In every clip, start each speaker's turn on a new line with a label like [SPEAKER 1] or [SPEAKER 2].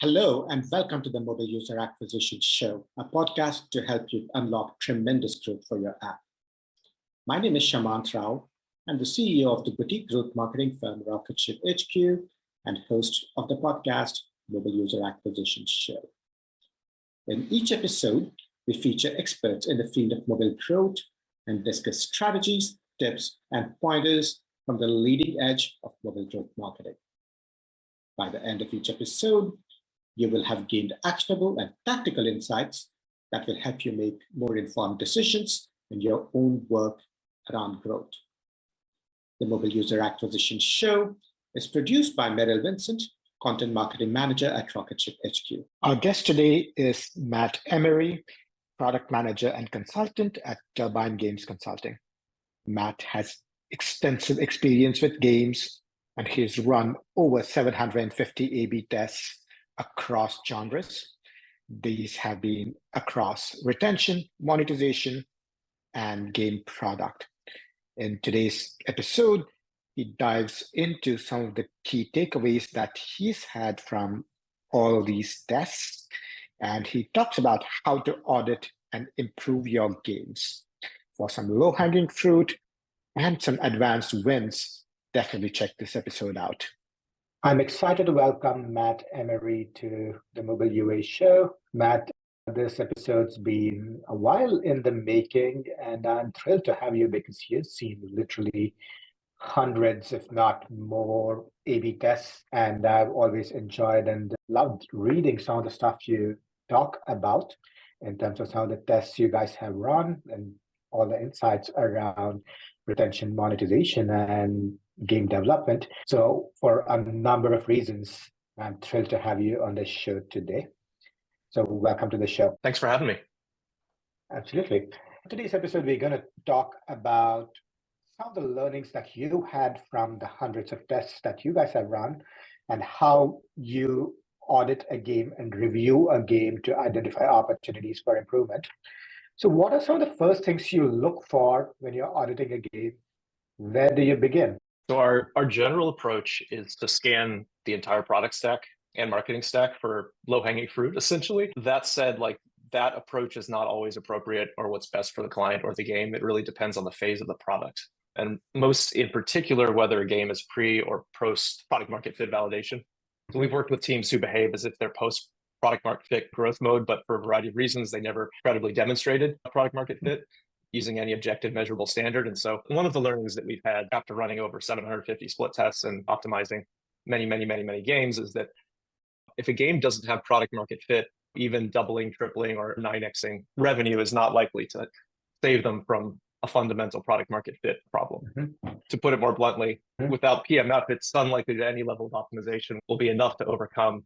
[SPEAKER 1] Hello, and welcome to the Mobile User Acquisition Show, a podcast to help you unlock tremendous growth for your app. My name is Shamant Rao. I'm the CEO of the boutique growth marketing firm Rocketship HQ and host of the podcast Mobile User Acquisition Show. In each episode, we feature experts in the field of mobile growth and discuss strategies, tips, and pointers from the leading edge of mobile growth marketing. By the end of each episode, you will have gained actionable and tactical insights that will help you make more informed decisions in your own work around growth. The Mobile User Acquisition Show is produced by Meryl Vincent, Content Marketing Manager at Rocketship HQ. Our guest today is Matt Emery, Product Manager and Consultant at Turbine Games Consulting. Matt has extensive experience with games, and he's run over 750 A/B tests across genres. These have been across retention, monetization, and game product. In today's episode, he dives into some of the key takeaways that he's had from all these tests, and he talks about how to audit and improve your games. For some low-hanging fruit and some advanced wins, definitely check this episode out. I'm excited to welcome Matt Emery to the Mobile UA Show. Matt, this episode's been a while in the making, and I'm thrilled to have you because you've seen literally hundreds, if not more, A/B tests, and I've always enjoyed and loved reading some of the stuff you talk about in terms of some of the tests you guys have run and all the insights around retention, monetization, and game development. So for a number of reasons, I'm thrilled to have you on the show today. So welcome to the show.
[SPEAKER 2] Thanks for having me.
[SPEAKER 1] Absolutely. In today's episode, we're going to talk about some of the learnings that you had from the hundreds of tests that you guys have run and how you audit a game and review a game to identify opportunities for improvement. So what are some of the first things you look for when you're auditing a game? Where do you begin?
[SPEAKER 2] So our general approach is to scan the entire product stack and marketing stack for low-hanging fruit, essentially. That said, that approach is not always appropriate or what's best for the client or the game. It really depends on the phase of the product. And most in particular, whether a game is pre or post product market fit validation. So we've worked with teams who behave as if they're post product market fit growth mode, but for a variety of reasons, they never credibly demonstrated a product market fit using any objective measurable standard. And so one of the learnings that we've had after running over 750 split tests and optimizing many games is that if a game doesn't have product market fit, even doubling, tripling, or 9xing revenue is not likely to save them from a fundamental product market fit problem. Mm-hmm. To put it more bluntly, without PMF, it's unlikely that any level of optimization will be enough to overcome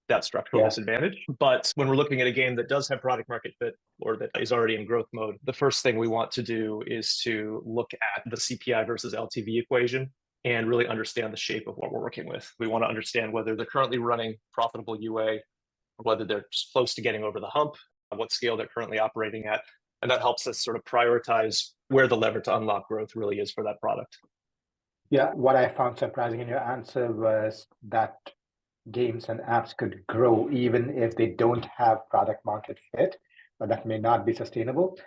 [SPEAKER 2] that structural disadvantage. But when we're looking at a game that does have product market fit or that is already in growth mode, the first thing we want to do is to look at the CPI versus LTV equation and really understand the shape of what we're working with. We want to understand whether they're currently running profitable UA, or whether they're close to getting over the hump, what scale they're currently operating at. And that helps us sort of prioritize where the lever to unlock growth really is for that product.
[SPEAKER 1] Yeah, what I found surprising in your answer was that games and apps could grow even if they don't have product market fit, but that may not be sustainable.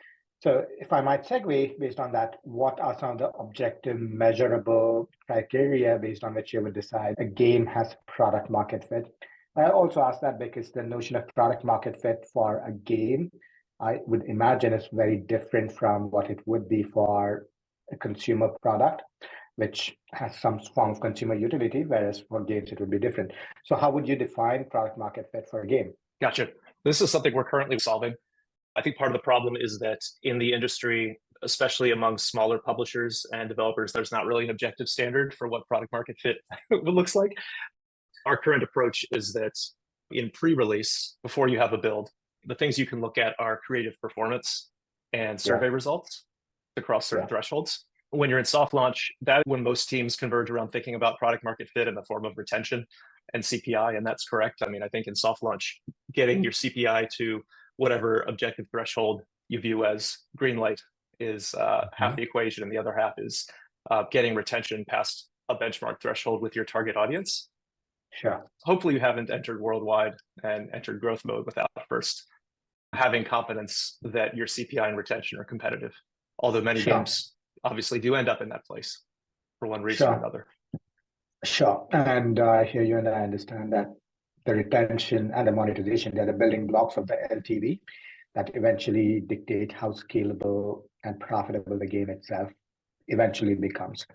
[SPEAKER 1] So if I might segue based on that, what are some of the objective measurable criteria based on which you would decide a game has product market fit? I also ask that because the notion of product market fit for a game, I would imagine, is very different from what it would be for a consumer product, which has some form of consumer utility, whereas for games it would be different. So how would you define product market fit for a game?
[SPEAKER 2] Gotcha. This is something we're currently solving. I think part of the problem is that in the industry, especially among smaller publishers and developers, there's not really an objective standard for what product market fit looks like. Our current approach is that in pre-release, before you have a build, the things you can look at are creative performance and survey results across certain thresholds. When you're in soft launch, that's when most teams converge around thinking about product market fit in the form of retention and CPI, and that's correct. I mean, I think in soft launch, getting your CPI to whatever objective threshold you view as green light is half the equation, and the other half is getting retention past a benchmark threshold with your target audience.
[SPEAKER 3] Sure.
[SPEAKER 2] Hopefully you haven't entered worldwide and entered growth mode without first having confidence that your CPI and retention are competitive. Although many
[SPEAKER 3] Sure.
[SPEAKER 2] games obviously do end up in that place for one reason or
[SPEAKER 3] Sure.
[SPEAKER 2] another.
[SPEAKER 3] Sure. And I hear you and I understand that the retention and the monetization, they're the building blocks of the LTV that eventually dictate how scalable and profitable the game itself eventually becomes.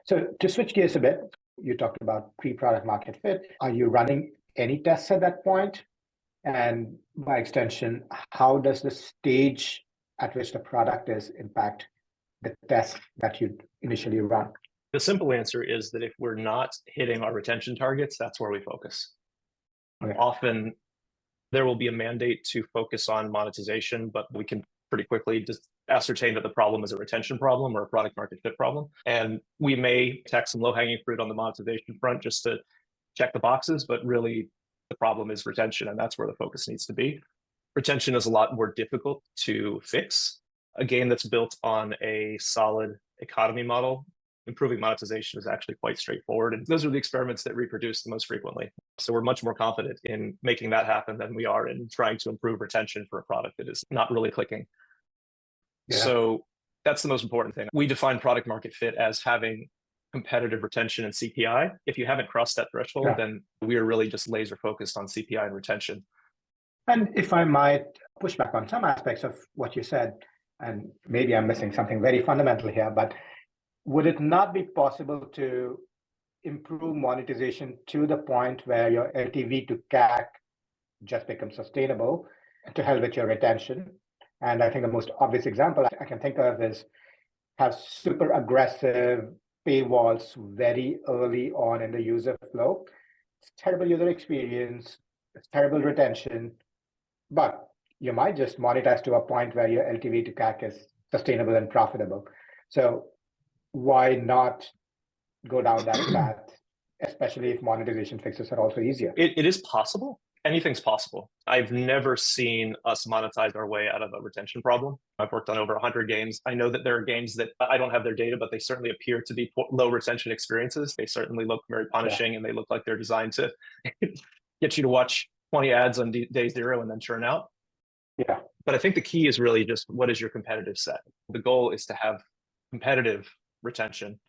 [SPEAKER 3] So to switch gears a bit, you talked about pre-product market fit. Are you running any tests at that point? And by extension, how does the stage at which the product is impact the tests that you initially run?
[SPEAKER 2] The simple answer is that if we're not hitting our retention targets, that's where we focus.
[SPEAKER 3] Okay.
[SPEAKER 2] Often there will be a mandate to focus on monetization, but we can pretty quickly just ascertain that the problem is a retention problem or a product market fit problem. And we may attack some low-hanging fruit on the monetization front just to check the boxes, but really the problem is retention, and that's where the focus needs to be. Retention is a lot more difficult to fix. A game that's built on a solid economy model, improving monetization is actually quite straightforward. And those are the experiments that reproduce the most frequently. So we're much more confident in making that happen than we are in trying to improve retention for a product that is not really clicking. Yeah. So that's the most important thing. We define product market fit as having competitive retention and CPI. If you haven't crossed that threshold, then we are really just laser focused on CPI and retention.
[SPEAKER 3] And if I might push back on some aspects of what you said, and maybe I'm missing something very fundamental here, but would it not be possible to improve monetization to the point where your LTV to CAC just becomes sustainable to help with your retention? And I think the most obvious example I can think of is have super aggressive paywalls very early on in the user flow. It's terrible user experience, it's terrible retention, but you might just monetize to a point where your LTV to CAC is sustainable and profitable. So why not go down that path, especially if monetization fixes are also easier?
[SPEAKER 2] It is possible. Anything's possible. I've never seen us monetize our way out of a retention problem. I've worked on over 100 games. I know that there are games that I don't have their data, but they certainly appear to be low retention experiences. They certainly look very punishing, and they look like they're designed to get you to watch 20 ads on day zero and then churn out.
[SPEAKER 3] Yeah.
[SPEAKER 2] But I think the key is really just what is your competitive set? The goal is to have competitive retention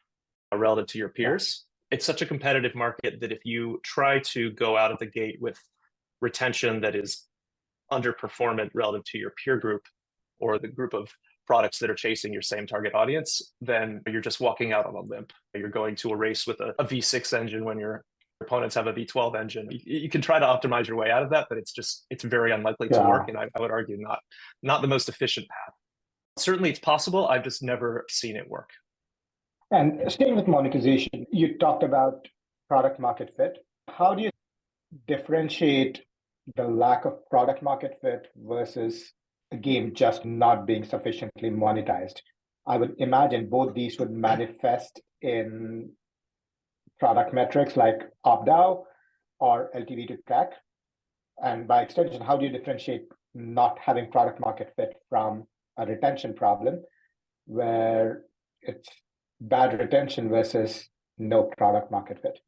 [SPEAKER 2] relative to your peers. It's such a competitive market that if you try to go out of the gate with retention that is underperformant relative to your peer group or the group of products that are chasing your same target audience, then you're just walking out on a limb. You're going to a race with a V6 engine when your opponents have a V12 engine. You can try to optimize your way out of that, but it's very unlikely to work. And I would argue not the most efficient path. Certainly it's possible. I've just never seen it work.
[SPEAKER 3] And staying with monetization, you talked about product market fit. How do you differentiate the lack of product market fit versus a game just not being sufficiently monetized? I would imagine both these would manifest in product metrics like ARPDAU or LTV to CAC. And by extension, how do you differentiate not having product market fit from a retention problem where it's bad retention versus no product market fit?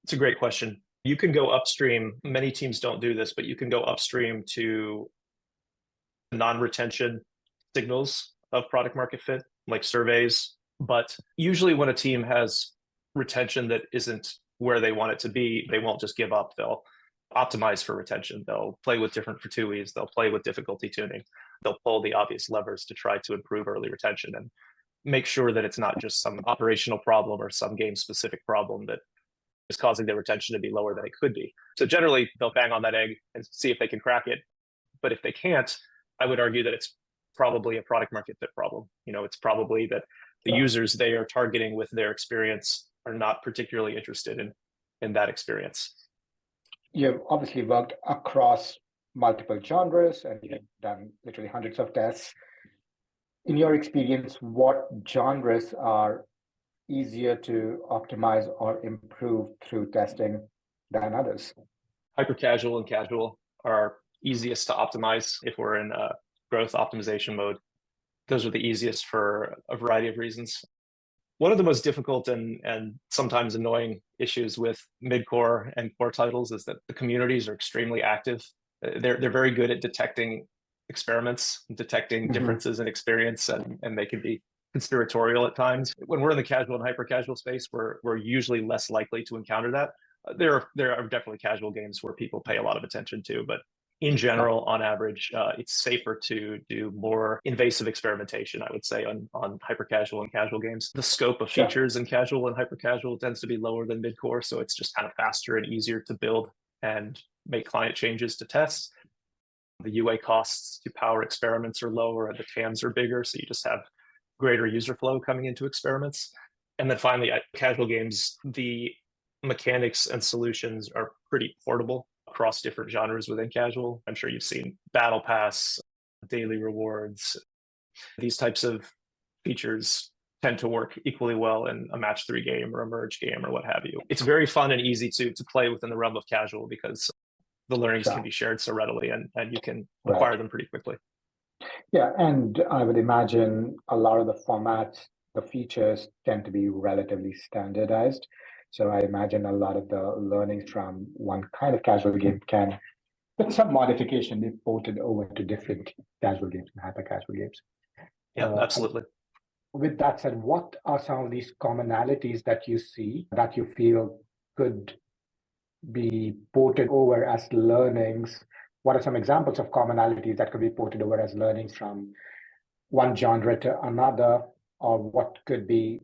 [SPEAKER 2] It's a great question. You can go upstream. Many teams don't do this, but you can go upstream to non-retention signals of product market fit, like surveys. But usually when a team has retention that isn't where they want it to be, they won't just give up. They'll optimize for retention. They'll play with different fortuities. They'll play with difficulty tuning. They'll pull the obvious levers to try to improve early retention and make sure that it's not just some operational problem or some game-specific problem that is causing their retention to be lower than it could be. So generally, they'll bang on that egg and see if they can crack it. But if they can't, I would argue that it's probably a product market fit problem. It's probably that the users they are targeting with their experience are not particularly interested in that experience.
[SPEAKER 3] You've obviously worked across multiple genres and you've done literally hundreds of tests. In your experience, what genres are easier to optimize or improve through testing than others?
[SPEAKER 2] Hyper casual and casual are easiest to optimize if we're in a growth optimization mode. Those are the easiest for a variety of reasons. One of the most difficult and sometimes annoying issues with mid-core and core titles is that the communities are extremely active. They're very good at detecting experiments, detecting differences in experience, and they can be conspiratorial at times. When we're in the casual and hyper-casual space, we're usually less likely to encounter that. There are definitely casual games where people pay a lot of attention to, but in general, on average, it's safer to do more invasive experimentation, I would say, on hyper-casual and casual games. The scope of features in casual and hyper-casual tends to be lower than mid-core, so it's just kind of faster and easier to build and make client changes to tests. The UA costs to power experiments are lower and the TAMs are bigger, so you just have greater user flow coming into experiments. And then finally, at casual games, the mechanics and solutions are pretty portable across different genres within casual. I'm sure you've seen Battle Pass, daily rewards. These types of features tend to work equally well in a match 3 game or a merge game or what have you. It's very fun and easy to play within the realm of casual because the learnings can be shared so readily and you can acquire them pretty quickly.
[SPEAKER 3] Yeah, and I would imagine a lot of the formats, the features tend to be relatively standardized. So I imagine a lot of the learnings from one kind of casual game can, with some modification, be ported over to different casual games and hyper-casual games.
[SPEAKER 2] Yeah, absolutely.
[SPEAKER 3] With that said, what are some of these commonalities that you see that you feel could be ported over as learnings? What are some examples of commonalities that could be ported over as learnings from one genre to another, or what could be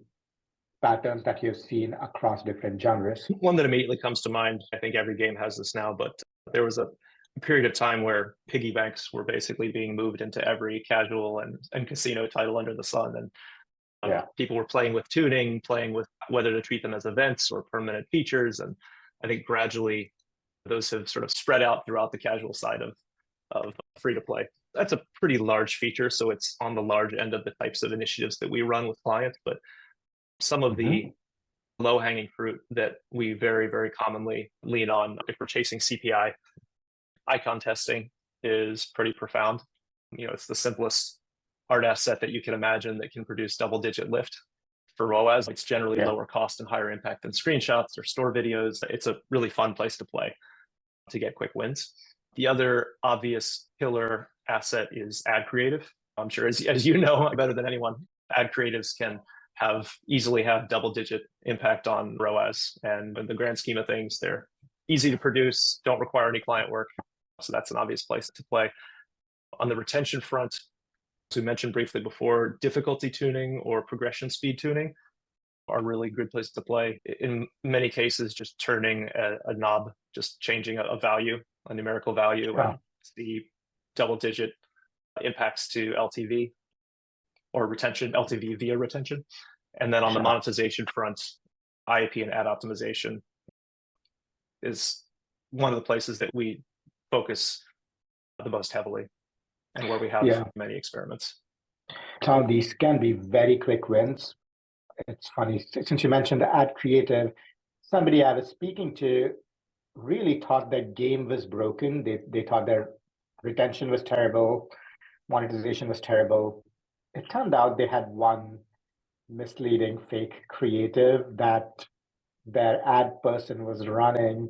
[SPEAKER 3] patterns that you've seen across different genres?
[SPEAKER 2] One that immediately comes to mind, I think every game has this now, but there was a period of time where piggy banks were basically being moved into every casual and casino title under the sun. And people were playing with tuning, playing with whether to treat them as events or permanent features. And I think gradually those have sort of spread out throughout the casual side of free to play. That's a pretty large feature, so it's on the large end of the types of initiatives that we run with clients. But some of the low-hanging fruit that we very, very commonly lean on if we're chasing CPI, icon testing is pretty profound. It's the simplest art asset that you can imagine that can produce double-digit lift. For ROAS, it's generally lower cost and higher impact than screenshots or store videos. It's a really fun place to play to get quick wins. The other obvious killer asset is ad creative. I'm sure, as you know better than anyone, ad creatives can easily have double-digit impact on ROAS. And in the grand scheme of things, they're easy to produce, don't require any client work. So that's an obvious place to play. On the retention front, as we mentioned briefly before, difficulty tuning or progression speed tuning are really good places to play. In many cases, just turning a knob, just changing a value, a numerical value, and see double-digit impacts to LTV or retention, LTV via retention. And then on the monetization front, IAP and ad optimization is one of the places that we focus the most heavily and where we have many experiments.
[SPEAKER 3] Some of these can be very quick wins. It's funny, since you mentioned the ad creative, somebody I was speaking to really thought their game was broken. They thought their retention was terrible, monetization was terrible. It turned out they had one misleading fake creative that their ad person was running,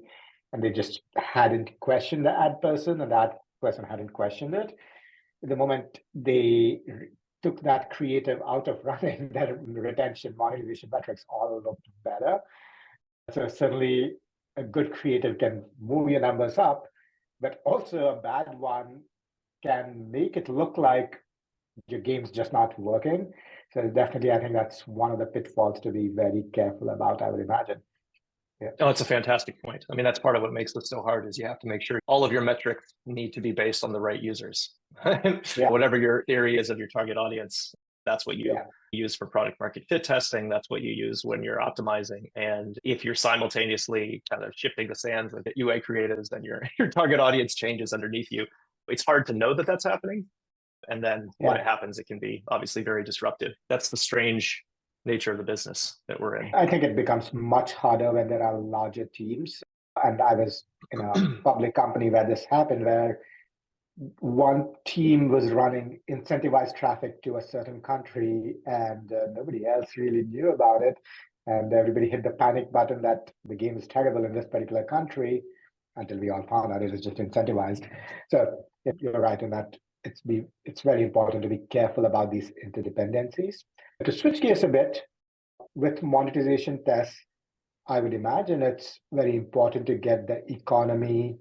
[SPEAKER 3] and they just hadn't questioned the ad person, and that person hadn't questioned it. The moment they took that creative out of running, their retention, monetization metrics all looked better. So certainly a good creative can move your numbers up, but also a bad one can make it look like your game's just not working. So definitely, I think that's one of the pitfalls to be very careful about, I would imagine. Yeah.
[SPEAKER 2] Oh, it's a fantastic point. I mean, that's part of what makes this so hard is you have to make sure all of your metrics need to be based on the right users. Whatever your theory is of your target audience, that's what you use for product market fit testing. That's what you use when you're optimizing. And if you're simultaneously kind of shifting the sands with UA creatives, then your target audience changes underneath you. It's hard to know that that's happening. And then when it happens, it can be obviously very disruptive. That's the strange nature of the business that we're in.
[SPEAKER 3] I think it becomes much harder when there are larger teams. And I was in a public company where this happened, where one team was running incentivized traffic to a certain country and nobody else really knew about it. And everybody hit the panic button that the game is terrible in this particular country until we all found out it was just incentivized. So you're right in that it's very important to be careful about these interdependencies. To switch gears a bit, with monetization tests, I would imagine it's very important to get the economy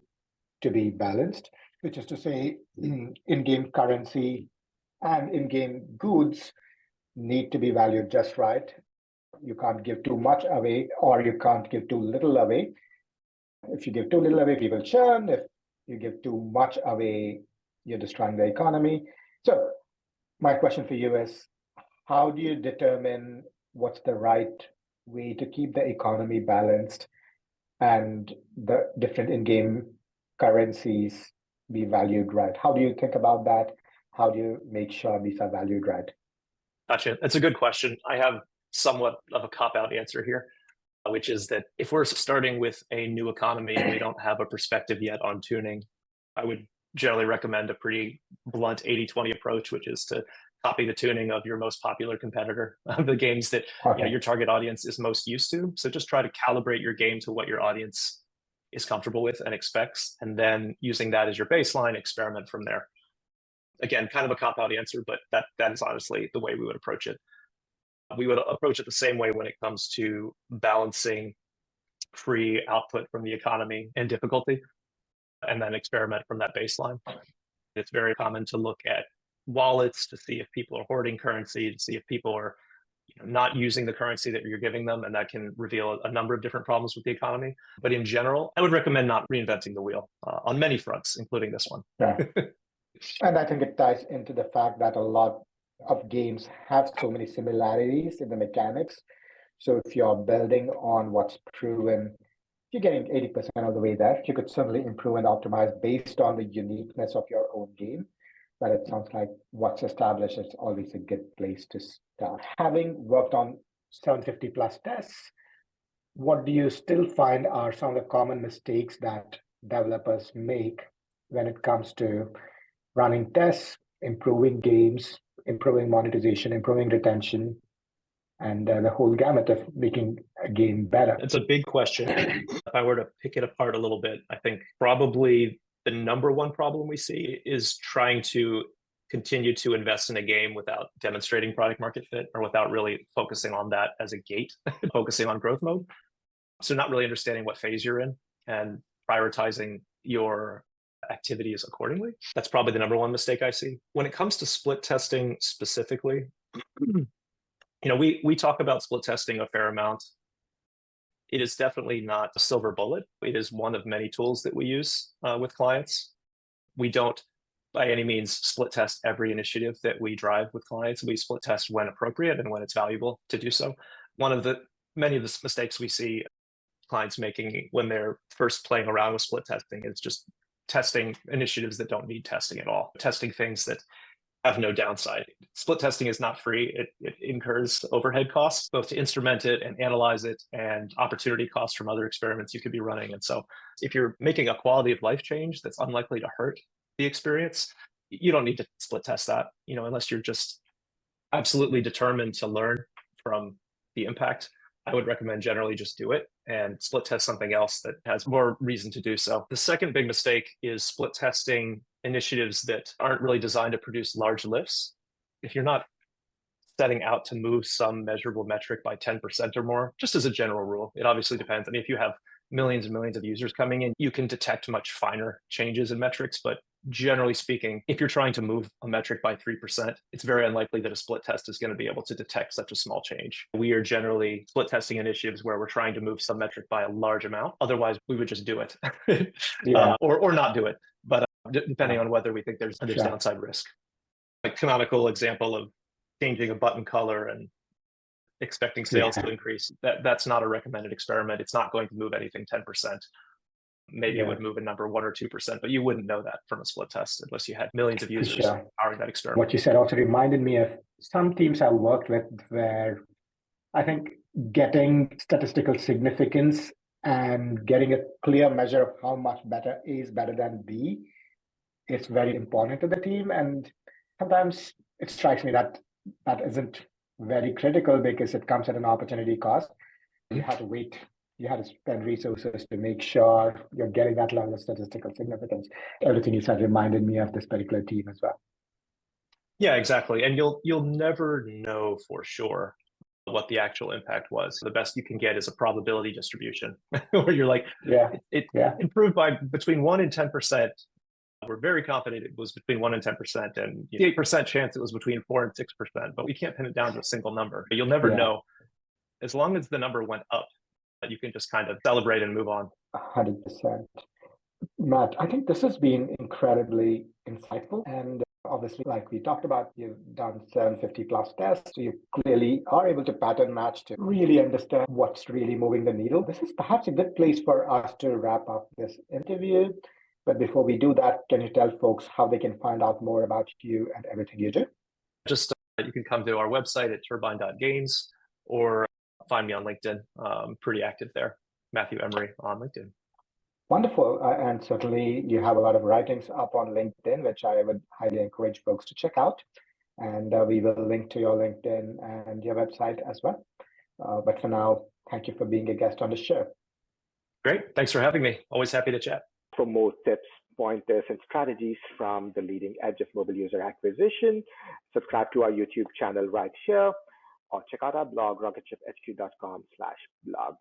[SPEAKER 3] to be balanced, which is to say in-game currency and in-game goods need to be valued just right. You can't give too much away or you can't give too little away. If you give too little away, people churn. If you give too much away, you're destroying the economy. So my question for you is, how do you determine what's the right way to keep the economy balanced and the different in-game currencies be valued right? How do you think about that? How do you make sure these are valued right?
[SPEAKER 2] Gotcha. That's a good question. I have somewhat of a cop-out answer here, which is that if we're starting with a new economy and we don't have a perspective yet on tuning, I would generally recommend a pretty blunt 80-20 approach, which is to copy the tuning of your most popular competitor, the games that your target audience is most used to. So just try to calibrate your game to what your audience is comfortable with and expects, and then using that as your baseline, experiment from there. Again, kind of a cop-out answer, but that is honestly the way we would approach it. We would approach it the same way when it comes to balancing free output from the economy and difficulty, and then experiment from that baseline. It's very common to look at wallets to see if people are hoarding currency, to see if people are not using the currency that you're giving them, and that can reveal a number of different problems with the economy. But in general, I would recommend not reinventing the wheel on many fronts, including this one.
[SPEAKER 3] Yeah. And I think it ties into the fact that a lot of games have so many similarities in the mechanics. So if you're building on what's proven, you're getting 80% of the way there. You could certainly improve and optimize based on the uniqueness of your own game. But it sounds like what's established is always a good place to start. Having worked on 750 plus tests, what do you still find are some of the common mistakes that developers make when it comes to running tests, improving games, improving monetization, improving retention, and the whole gamut of making a game better?
[SPEAKER 2] It's a big question. If I were to pick it apart a little bit, I think probably the number one problem we see is trying to continue to invest in a game without demonstrating product market fit, or without really focusing on that as a gate, focusing on growth mode. So not really understanding what phase you're in and prioritizing your activities accordingly. That's probably the number one mistake I see. When it comes to split testing specifically, we talk about split testing a fair amount. It is definitely not a silver bullet. It is one of many tools that we use with clients. We don't, by any means, split test every initiative that we drive with clients. We split test when appropriate and when it's valuable to do so. Many of the mistakes we see clients making when they're first playing around with split testing is just testing initiatives that don't need testing at all, testing things that have no downside. Split testing is not free. It incurs overhead costs, both to instrument it and analyze it, and opportunity costs from other experiments you could be running. And so if you're making a quality of life change that's unlikely to hurt the experience, you don't need to split test that, unless you're just absolutely determined to learn from the impact. I would recommend generally just do it and split test something else that has more reason to do so. The second big mistake is split testing initiatives that aren't really designed to produce large lifts. If you're not setting out to move some measurable metric by 10% or more, just as a general rule, it obviously depends. I mean, if you have millions and millions of users coming in, you can detect much finer changes in metrics. But generally speaking, if you're trying to move a metric by 3%, it's very unlikely that a split test is going to be able to detect such a small change. We are generally split testing initiatives where we're trying to move some metric by a large amount. Otherwise, we would just do it or not do it. But depending on whether we think there's downside risk. A canonical example of changing a button color and expecting sales to increase, that's not a recommended experiment. It's not going to move anything 10%. Maybe it would move a number 1 or 2%, but you wouldn't know that from a split test unless you had millions of users powering that experiment.
[SPEAKER 3] What you said also reminded me of some teams I worked with where I think getting statistical significance and getting a clear measure of how much better A is better than B is very important to the team. And sometimes it strikes me that that isn't very critical because it comes at an opportunity cost. You have to wait. You have to spend resources to make sure you're getting that level of statistical significance. Everything you said reminded me of this particular team as well.
[SPEAKER 2] Yeah, exactly. And you'll never know for sure what the actual impact was. The best you can get is a probability distribution where you're like, it improved by between 1 and 10%. We're very confident it was between 1 and 10%, and 8% chance it was between 4 and 6%, but we can't pin it down to a single number. You'll never know. As long as the number went up, you can just kind of celebrate and move on.
[SPEAKER 3] 100%. Matt, I think this has been incredibly insightful. And obviously, like we talked about, you've done 750 plus tests. So you clearly are able to pattern match to really understand what's really moving the needle. This is perhaps a good place for us to wrap up this interview. But before we do that, can you tell folks how they can find out more about you and everything you do?
[SPEAKER 2] Just you can come to our website at turbine.games or find me on LinkedIn. I'm pretty active there. Matthew Emery on LinkedIn.
[SPEAKER 3] Wonderful. And certainly you have a lot of writings up on LinkedIn, which I would highly encourage folks to check out. And we will link to your LinkedIn and your website as well. But for now, thank you for being a guest on the show.
[SPEAKER 2] Great. Thanks for having me. Always happy to chat.
[SPEAKER 4] For more tips, pointers, and strategies from the leading edge of mobile user acquisition, subscribe to our YouTube channel right here, or check out our blog, rocketship.hq.com/blog.